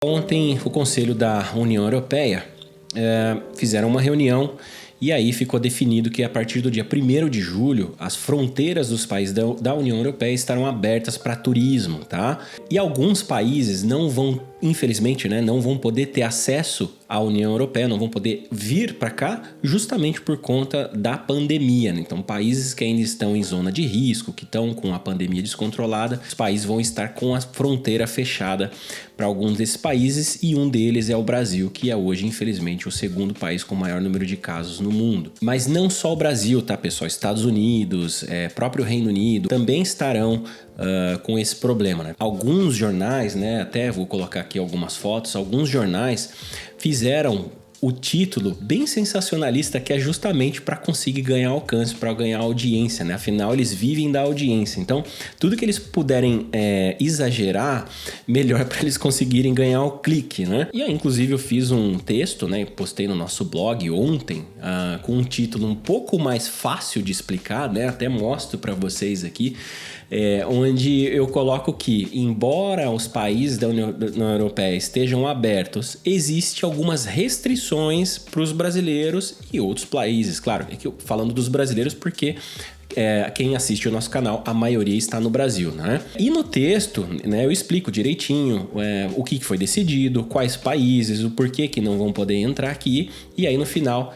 Ontem, o Conselho da União Europeia fizeram uma reunião e aí ficou definido que a partir do dia 1º de julho, as fronteiras dos países da União Europeia estarão abertas para turismo, tá? E alguns países não vão, infelizmente, não vão poder ter acesso à União Europeia, não vão poder vir para cá justamente por conta da pandemia, né? Então, países que ainda estão em zona de risco, que estão com a pandemia descontrolada, os países vão estar com a fronteira fechada para alguns desses países e um deles é o Brasil, que é hoje, infelizmente, o segundo país com maior número de casos no mundo. Mas não só o Brasil, tá, pessoal? Estados Unidos, próprio Reino Unido também estarão com esse problema, né? Alguns jornais, até vou colocar aqui algumas fotos, alguns jornais fizeram o título bem sensacionalista, que é justamente para conseguir ganhar alcance, para ganhar audiência, né? Afinal, eles vivem da audiência. Então, tudo que eles puderem exagerar, melhor para eles conseguirem ganhar o clique, né? E aí, inclusive, eu fiz um texto, postei no nosso blog ontem, com um título um pouco mais fácil de explicar, né? Até mostro para vocês aqui, onde eu coloco que, embora os países da União Europeia estejam abertos, existem algumas restrições para os brasileiros e outros países. Claro, falando dos brasileiros porque quem assiste o nosso canal, a maioria está no Brasil, né? E no texto, eu explico direitinho o que foi decidido, quais países, o porquê que não vão poder entrar aqui, e aí no final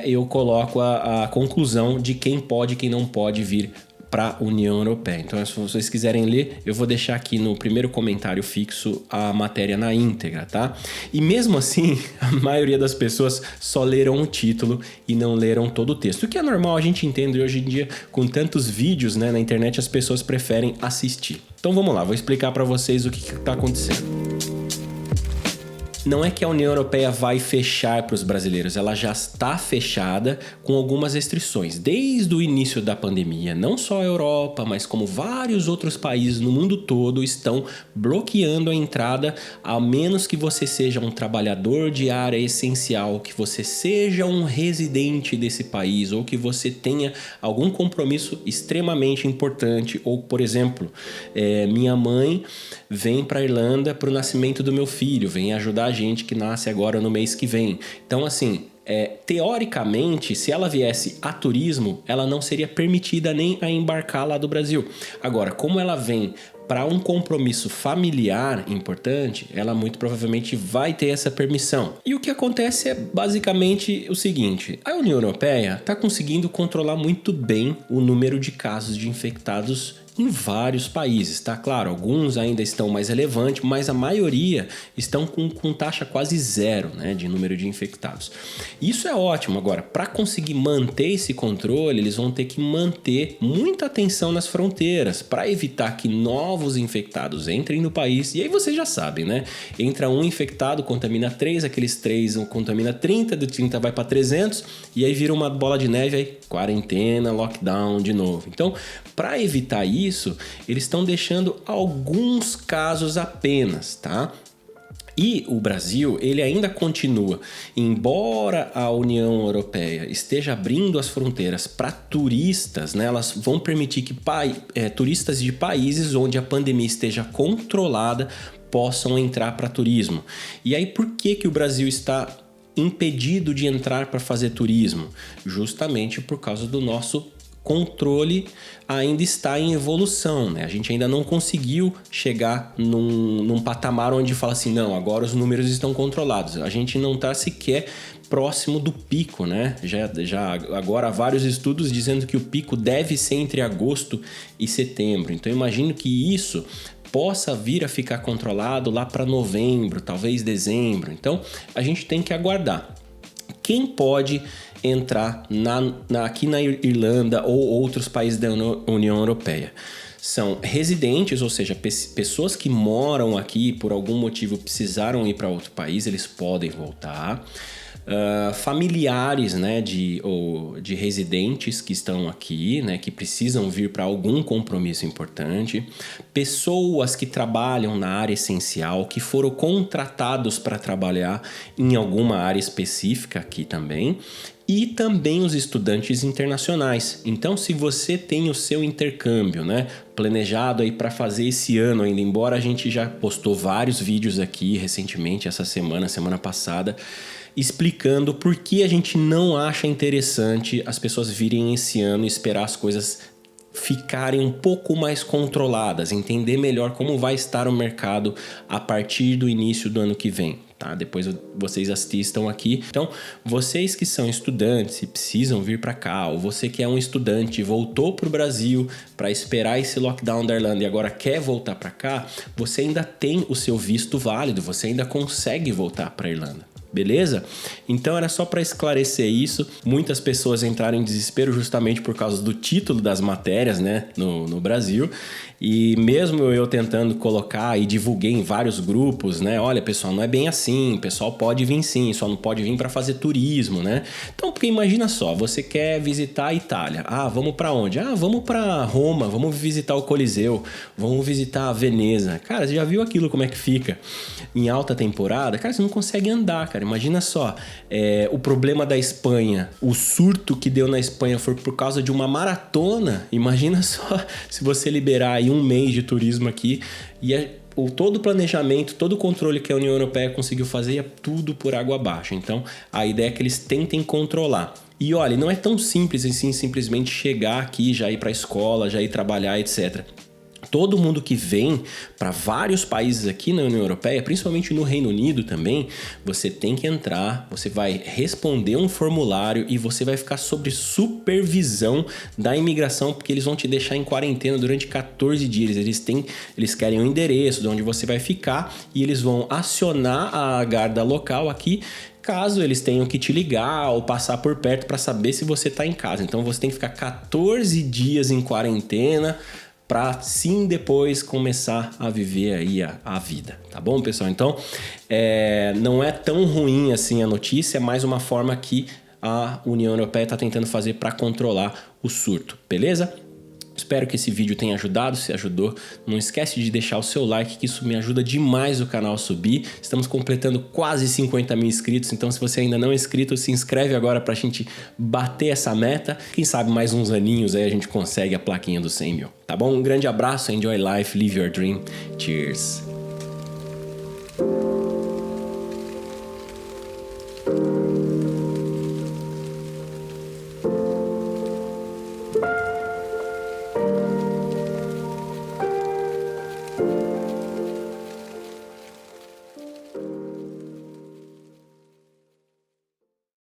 eu coloco a conclusão de quem pode e quem não pode vir para a União Europeia. Então, se vocês quiserem ler, eu vou deixar aqui no primeiro comentário fixo a matéria na íntegra, tá? E mesmo assim, a maioria das pessoas só leram o título e não leram todo o texto. O que é normal, a gente entende hoje em dia, com tantos vídeos na internet, as pessoas preferem assistir. Então vamos lá, vou explicar para vocês o que está acontecendo. Não é que a União Europeia vai fechar para os brasileiros, ela já está fechada com algumas restrições. Desde o início da pandemia, não só a Europa, mas como vários outros países no mundo todo estão bloqueando a entrada, a menos que você seja um trabalhador de área essencial, que você seja um residente desse país ou que você tenha algum compromisso extremamente importante. Ou, por exemplo, minha mãe vem para a Irlanda para o nascimento do meu filho, vem ajudar a gente que nasce agora no mês que vem. Então, assim, teoricamente, se ela viesse a turismo, ela não seria permitida nem a embarcar lá do Brasil. Agora, como ela vem para um compromisso familiar importante, ela muito provavelmente vai ter essa permissão. E o que acontece é basicamente o seguinte: a União Europeia está conseguindo controlar muito bem o número de casos de infectados em vários países, tá? Claro, alguns ainda estão mais relevantes, mas a maioria estão com taxa quase zero, de número de infectados. Isso é ótimo. Agora, para conseguir manter esse controle, eles vão ter que manter muita atenção nas fronteiras para evitar que novos infectados entrem no país. E aí vocês já sabem, Entra um infectado, contamina 3, aqueles 3 contamina 30, do 30 vai para 300 e aí vira uma bola de neve, aí quarentena, lockdown de novo. Então, para evitar isso, eles estão deixando alguns casos apenas, tá? E o Brasil, ele ainda continua, embora a União Europeia esteja abrindo as fronteiras para turistas, elas vão permitir que turistas de países onde a pandemia esteja controlada possam entrar para turismo. E aí, por que o Brasil está impedido de entrar para fazer turismo? Justamente por causa do nosso controle ainda está em evolução, A gente ainda não conseguiu chegar num patamar onde fala assim, não, agora os números estão controlados. A gente não está sequer próximo do pico, Já agora há vários estudos dizendo que o pico deve ser entre agosto e setembro. Então imagino que isso possa vir a ficar controlado lá para novembro, talvez dezembro. Então a gente tem que aguardar. Quem pode entrar aqui na Irlanda ou outros países da União Europeia? São residentes, ou seja, pessoas que moram aqui e por algum motivo precisaram ir para outro país, eles podem voltar. Familiares de residentes que estão aqui, que precisam vir para algum compromisso importante, pessoas que trabalham na área essencial, que foram contratados para trabalhar em alguma área específica aqui também, e também os estudantes internacionais. Então, se você tem o seu intercâmbio, né, planejado aí para fazer esse ano ainda, embora a gente já postou vários vídeos aqui recentemente, essa semana passada, explicando por que a gente não acha interessante as pessoas virem esse ano e esperar as coisas ficarem um pouco mais controladas, entender melhor como vai estar o mercado a partir do início do ano que vem, tá? Depois vocês assistam aqui. Então, vocês que são estudantes e precisam vir para cá, ou você que é um estudante e voltou para o Brasil para esperar esse lockdown da Irlanda e agora quer voltar para cá, você ainda tem o seu visto válido, você ainda consegue voltar para a Irlanda. Beleza? Então era só para esclarecer isso. Muitas pessoas entraram em desespero justamente por causa do título das matérias, né, no Brasil. E mesmo eu tentando colocar e divulguei em vários grupos, né? Olha, pessoal, não é bem assim. O pessoal pode vir sim, só não pode vir para fazer turismo, né? Então, porque imagina só, você quer visitar a Itália. Ah, vamos para onde? Ah, vamos para Roma, vamos visitar o Coliseu, vamos visitar a Veneza. Cara, você já viu aquilo como é que fica em alta temporada? Cara, você não consegue andar, cara. Imagina só, o problema da Espanha, o surto que deu na Espanha foi por causa de uma maratona. Imagina só se você liberar aí um mês de turismo aqui e todo o planejamento, todo o controle que a União Europeia conseguiu fazer é tudo por água abaixo. Então, a ideia é que eles tentem controlar. E olha, não é tão simples assim, simplesmente chegar aqui, já ir para a escola, já ir trabalhar, etc. Todo mundo que vem para vários países aqui na União Europeia, principalmente no Reino Unido também, você tem que entrar, você vai responder um formulário e você vai ficar sob supervisão da imigração, porque eles vão te deixar em quarentena durante 14 dias. Eles querem o endereço de onde você vai ficar e eles vão acionar a guarda local aqui, caso eles tenham que te ligar ou passar por perto para saber se você está em casa. Então você tem que ficar 14 dias em quarentena para sim depois começar a viver aí a vida, tá bom, pessoal? Então, não é tão ruim assim a notícia, é mais uma forma que a União Europeia está tentando fazer para controlar o surto, beleza? Espero que esse vídeo tenha ajudado. Se ajudou, não esquece de deixar o seu like, que isso me ajuda demais o canal a subir. Estamos completando quase 50 mil inscritos, então se você ainda não é inscrito, se inscreve agora pra gente bater essa meta. Quem sabe mais uns aninhos aí a gente consegue a plaquinha dos 100 mil, tá bom? Um grande abraço, enjoy life, live your dream. Cheers!